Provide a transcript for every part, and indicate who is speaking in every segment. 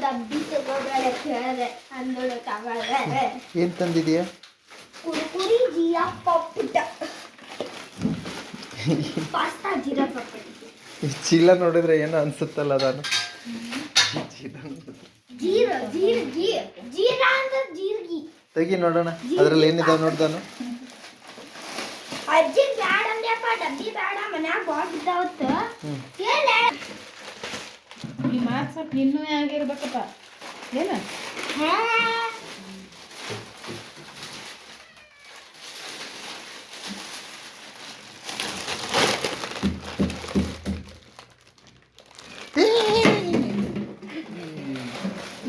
Speaker 1: ಡಬ್ಬಿ ತಗೋಬೇಡಕ್ಕೆ ಹೇಳಿದೆ ಅಂದೋಳು ತಗೊಳ್ದೆ.
Speaker 2: ಏನು ತಂದಿದೀಯ?
Speaker 1: ಕುರುಕುರಿ ಜೀರಾ ಪಪ್ಪುಟ ಪಾಸ್ತಾ ಜೀರಾ ಪಪ್ಪುಟ.
Speaker 2: ಈ ಚೀಲ ನೋಡಿದ್ರೆ ಏನೋ ಅನ್ಸುತ್ತಲ್ಲ ನಾನು.
Speaker 1: ಜೀರಾ ಅಂದ್ರೆ ಜೀರ್ಗಿ.
Speaker 2: ತೆಗಿ ನೋಡೋಣ ಅದ್ರಲ್ಲಿ ಏನಿದಾವೆ ನೋಡ್ದಾನು.
Speaker 1: ಅಜ್ಜಿ ಬ್ಯಾಡ ಅಂದ್ಯಪ್ಪ, ಡಬ್ಬಿ ಬೇಡ, ಮನ್ಯಾಗ ಬಾಕ್ಸ್ ಇದ್ದಾವತ್ತ ಹೇಳ.
Speaker 3: ಈ ಮಾತು ಸ್ವಲ್ಪ ಇನ್ನೂ ಆಗಿರ್ಬೇಕಪ್ಪ ಏನ.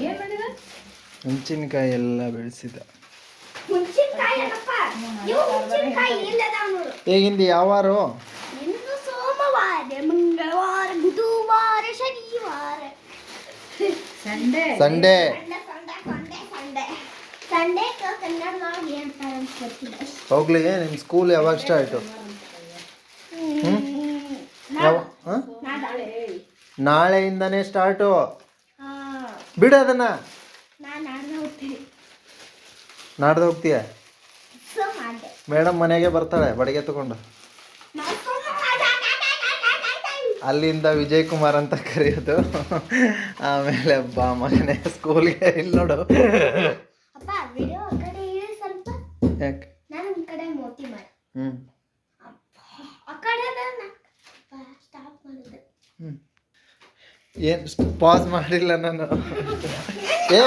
Speaker 3: ಏನ್ ಮಾಡಿದ?
Speaker 2: ಮೆಣಸಿನ್ಕಾಯಿ ಎಲ್ಲ ಬೆಳೆಸಿದ.
Speaker 1: ಹುಂಚಿನಕಾಯಿ ಏನಪ್ಪ? ಇವು ಹುಂಚಿನಕಾಯಿ ಇಲ್ಲದಾವ ನೋಡು.
Speaker 2: ಹೇಗಿಂದ ಯಾವಾರು?
Speaker 1: ಇಂದು ಸೋಮವಾರ, ಮಂಗಳವಾರ, ಬುಧವಾರ, ಶನಿವಾರ,
Speaker 3: ಸಂಡೆ
Speaker 2: ಸಂಡೇ.
Speaker 1: ಸಂಡೇ ಕನ್ನಡದೊಳಗೆ ಏನಂತಾರೆ ಅಂತ ಗೊತ್ತಿಲ್ಲ.
Speaker 2: ಹೋಗ್ಲಿ, ನಿಮ್ಮ ಸ್ಕೂಲ್ ಯಾವಾಗ ಸ್ಟಾರ್ಟು? ನಾಳೆಯಿಂದನೇ ಸ್ಟಾರ್ಟು. ಬಿಡು ಅದನ್ನ.
Speaker 1: ನಾನು ನಾಡ್ದು ಹೋಗ್ತೀನಿ.
Speaker 2: ನಾಡ್ದು ಹೋಗ್ತೀಯ?
Speaker 1: ಮಾಡಿದೆ
Speaker 2: ಮೇಡಮ್ ಮನೆಗೆ ಬರ್ತಾಳೆ ಬಡಿಗೆ ತಗೊಂಡು. ಅಲ್ಲಿಂದ ವಿಜಯ್ ಕುಮಾರ್ ಅಂತ ಕರೆಯೋದು. ಆಮೇಲೆ ಬಾ ಮಗನೇ ಸ್ಕೂಲ್ಗೆ. ಇಲ್ಲಿ ನೋಡು.
Speaker 1: ಅಪ್ಪ ವಿಡಿಯೋ ಆ ಕಡೆ ಇಳಿ ಸ್ವಲ್ಪ.
Speaker 2: ಯಾಕೆ?
Speaker 1: ನಾನು ಈ ಕಡೆ ಮೋತಿ ಮಾಡಿ ಆ ಕಡೆ ಸ್ಟಾಪ್ ಮಾಡಿದೆ.
Speaker 2: ಏನು ಪಾಸ್ ಮಾಡಿಲ್ಲ ನಾನು.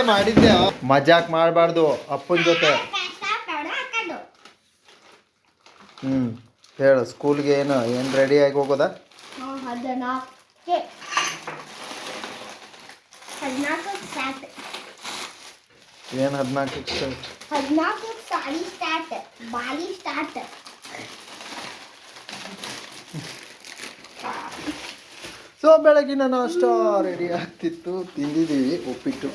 Speaker 2: ಮಾಡಿದ್ದೆ. ಮಜಾಕ್ ಮಾಡಬಾರ್ದು ಅಪ್ಪನ ಜೊತೆ. ಹೇಳು, ಸ್ಕೂಲ್ಗೆ ಏನು ರೆಡಿ ಆಗಿ ಹೋಗೋದಾ?
Speaker 1: 14 ಸ್ಟಾರ್ಟ್.
Speaker 2: ಏನು 14 ಸ್ಟಾರ್ಟ್?
Speaker 1: 14 ಸಾಲಿ ಸ್ಟಾರ್ಟ್, ಬಾಲಿ ಸ್ಟಾರ್ಟ್.
Speaker 2: ಸೊ ಬೆಳಗಿನ ನಾಷ್ಟ ರೆಡಿ ಆಗ್ತಿತ್ತು, ತಿಂದಿದ್ದೀವಿ ಉಪ್ಪಿಟ್ಟು.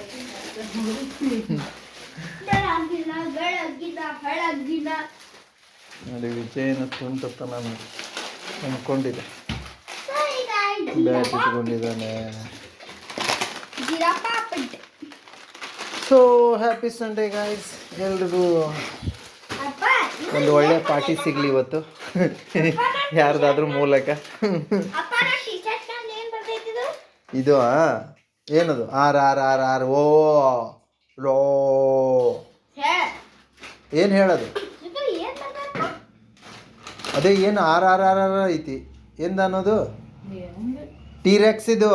Speaker 2: ನೋಡಿ ವಿಜಯನ ತುಂಟತ್ತ ನಾನು ಅಂದ್ಕೊಂಡಿದ್ದೆ. ಬ್ಯಾಟ್ ಇಟ್ಕೊಂಡಿದ್ದಾನೆ. So happy Sunday guys. ಎಲ್ರಿಗೂ ಒಂದು ಒಳ್ಳೆ ಪಾರ್ಟಿ ಸಿಗಲಿ ಇವತ್ತು ಯಾರ್ದಾದ್ರೂ ಮೂಲಕ. ಇದು ಏನದು? ಆರ್ ಆರ್ ಆರ್ ಆರ್ ಓ ರೋ. ಏನು ಹೇಳೋದು? ಅದೇ ಏನು ಆರ್ ಆರ್ ಆರ್ ಆರ್ ಐತಿ ಎಂದ ಅನ್ನೋದು? ಟೀರೆಕ್ಸ್. ಇದು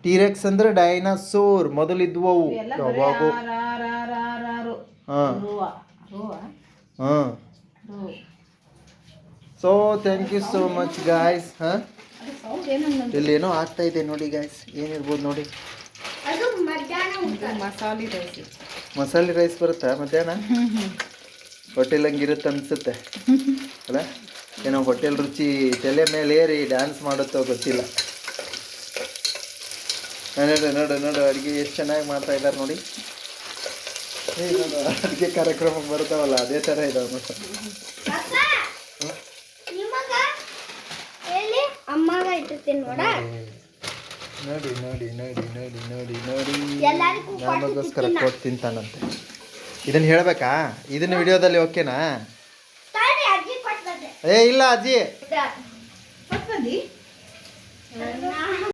Speaker 2: ಟೀರೆಕ್ಸ್ ಅಂದ್ರೆ ಡೈನಾಸೋರ್ ಮೊದಲಿದ್ವವು ಯಾವಾಗೂ. So thank you so much guys. ಇಲ್ಲಿ ಏನೋ ಆಗ್ತಾ ಇದೆ ನೋಡಿ ಗಾಯ್ಸ್. ಏನಿರ್ಬೋದು ನೋಡಿ. ಮಸಾಲೆ ರೈಸ್ ಬರುತ್ತಾ ಮಧ್ಯಾಹ್ನ? ಹೋಟೆಲ್ ಹಂಗಿರುತ್ತೆ ಅನ್ಸುತ್ತೆ ಅಲ್ಲ? ಏನೋ ಹೋಟೆಲ್ ರುಚಿ ತಲೆ ಮೇಲೆ ಏರಿ ಡ್ಯಾನ್ಸ್ ಮಾಡುತ್ತೋ ಗೊತ್ತಿಲ್ಲ. ನೋಡು ನೋಡು ನೋಡು, ಅಡುಗೆ ಎಷ್ಟು ಚೆನ್ನಾಗಿ ಮಾಡ್ತಾ ಇದ್ದಾರೆ ನೋಡಿ. ಅಡುಗೆ ಕಾರ್ಯಕ್ರಮಕ್ಕೆ ಬರ್ತಾವಲ್ಲ ಅದೇ ಥರ ಇದಾವೆ ನೋಡಿ. ನೋಡಿ ನೋಡಿ ನೋಡಿ ನೋಡಿ ನೋಡಿ ನೋಡಿ ನಮಗೋಸ್ಕರ ಕೊಟ್ಟು ತಿಂತಾನಂತೆ. ಇದನ್ನ ಹೇಳ್ಬೇಕಾ? ಇದನ್ನ ವಿಡಿಯೋದಲ್ಲಿ ಓಕೆನಾ? ಇಲ್ಲ ಅಜ್ಜಿ.